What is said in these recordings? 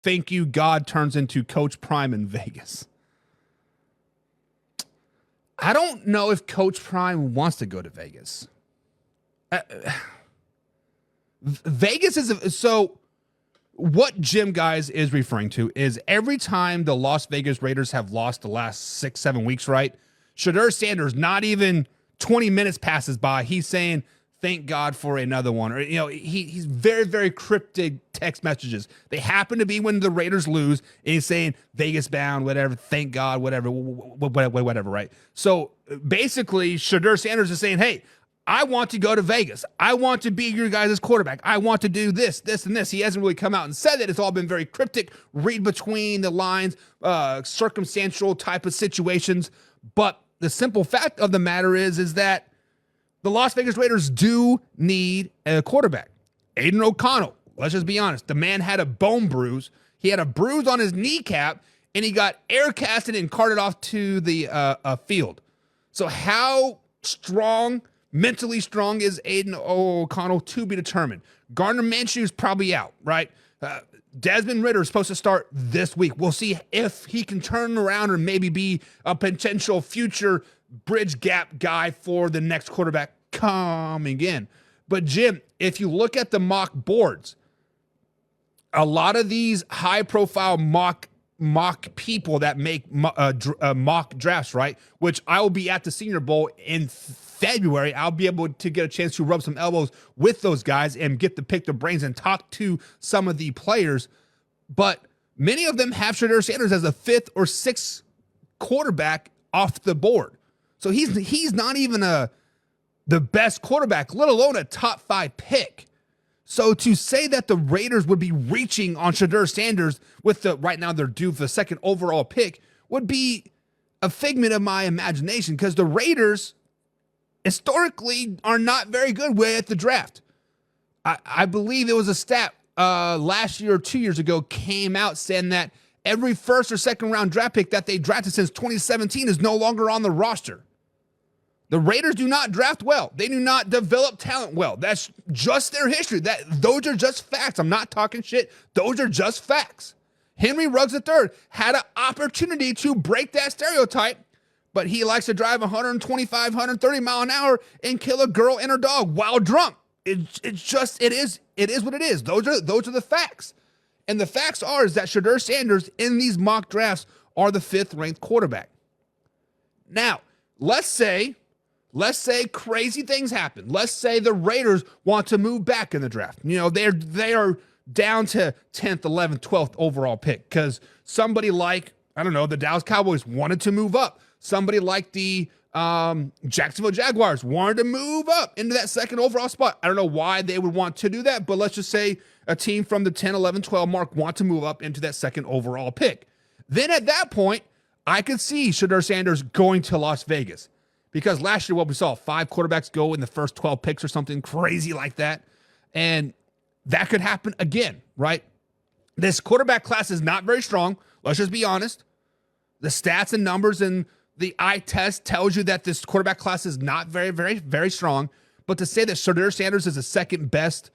thank you, God turns into Coach Prime in Vegas. I don't know if Coach Prime wants to go to Vegas. Vegas is so. What Jim Guys is referring to is every time the Las Vegas Raiders have lost the last 6-7 weeks, right? Shedeur Sanders, not even 20 minutes passes by, he's saying, thank God for another one. Or, he's very, very cryptic text messages. They happen to be when the Raiders lose, and he's saying Vegas bound, whatever, thank God, whatever, right? So basically, Shedeur Sanders is saying, hey, I want to go to Vegas. I want to be your guys' quarterback. I want to do this, and this. He hasn't really come out and said it. It's all been very cryptic, read between the lines, circumstantial type of situations. But the simple fact of the matter is that the Las Vegas Raiders do need a quarterback. Aiden O'Connell, let's just be honest. The man had a bone bruise. He had a bruise on his kneecap, and he got air casted and carted off to the field. So how mentally strong is Aiden O'Connell to be determined? Gardner Minshew's probably out, right? Desmond Ridder is supposed to start this week. We'll see if he can turn around or maybe be a potential future bridge gap guy for the next quarterback coming in. But Jim, if you look at the mock boards, a lot of these high-profile mock people that make mock drafts, right? Which I will be at the Senior Bowl in February. I'll be able to get a chance to rub some elbows with those guys and get to pick their brains and talk to some of the players. But many of them have Shedeur Sanders as a 5th or 6th quarterback off the board. So he's not even the best quarterback, let alone a top 5 pick. So to say that the Raiders would be reaching on Shedeur Sanders with right now they're due for the 2nd overall pick would be a figment of my imagination, because the Raiders historically are not very good with the draft. I believe it was a stat last year or 2 years ago came out saying that every 1st or 2nd round draft pick that they drafted since 2017 is no longer on the roster. The Raiders do not draft well. They do not develop talent well. That's just their history. Those are just facts. I'm not talking shit. Those are just facts. Henry Ruggs III had an opportunity to break that stereotype, but he likes to drive 125, 130 mile an hour and kill a girl and her dog while drunk. It is what it is. Those are the facts. And the facts is that Shedeur Sanders in these mock drafts are the 5th ranked quarterback. Now, let's say crazy things happen. Let's say the Raiders want to move back in the draft. They are down to 10th, 11th, 12th overall pick because somebody like, I don't know, the Dallas Cowboys wanted to move up. Somebody like the Jacksonville Jaguars wanted to move up into that 2nd overall spot. I don't know why they would want to do that, but let's just say a team from the 10, 11, 12 mark want to move up into that 2nd overall pick. Then at that point, I could see Shedeur Sanders going to Las Vegas. Because last year, what we saw, 5 quarterbacks go in the first 12 picks or something crazy like that. And that could happen again, right? This quarterback class is not very strong. Let's just be honest. The stats and numbers and the eye test tells you that this quarterback class is not very, very, very strong. But to say that Shedeur Sanders is the 2nd best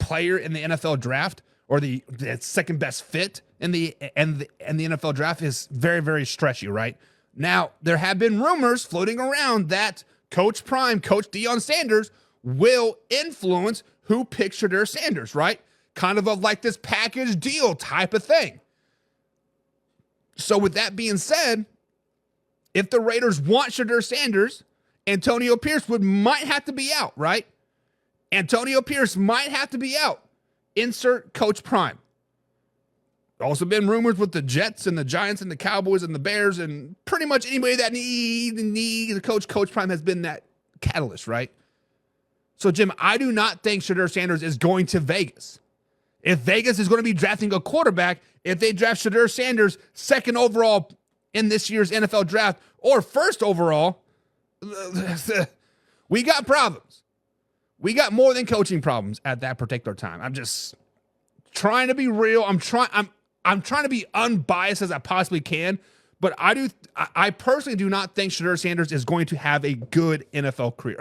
player in the NFL draft or the 2nd best fit in the NFL draft is very, very stretchy, right? Now, there have been rumors floating around that Coach Prime, Coach Deion Sanders, will influence who picks Shedeur Sanders, right? Kind of like this package deal type of thing. So with that being said, if the Raiders want Shedeur Sanders, Antonio Pierce might have to be out, right? Antonio Pierce might have to be out. Insert Coach Prime. Also been rumors with the Jets and the Giants and the Cowboys and the Bears and pretty much anybody that needs a coach. Coach Prime has been that catalyst, right? So, Jim, I do not think Shedeur Sanders is going to Vegas. If Vegas is going to be drafting a quarterback, if they draft Shedeur Sanders 2nd overall in this year's NFL draft or 1st overall, we got problems. We got more than coaching problems at that particular time. I'm just trying to be real. I'm trying to be unbiased as I possibly can, but I personally do not think Shedeur Sanders is going to have a good NFL career.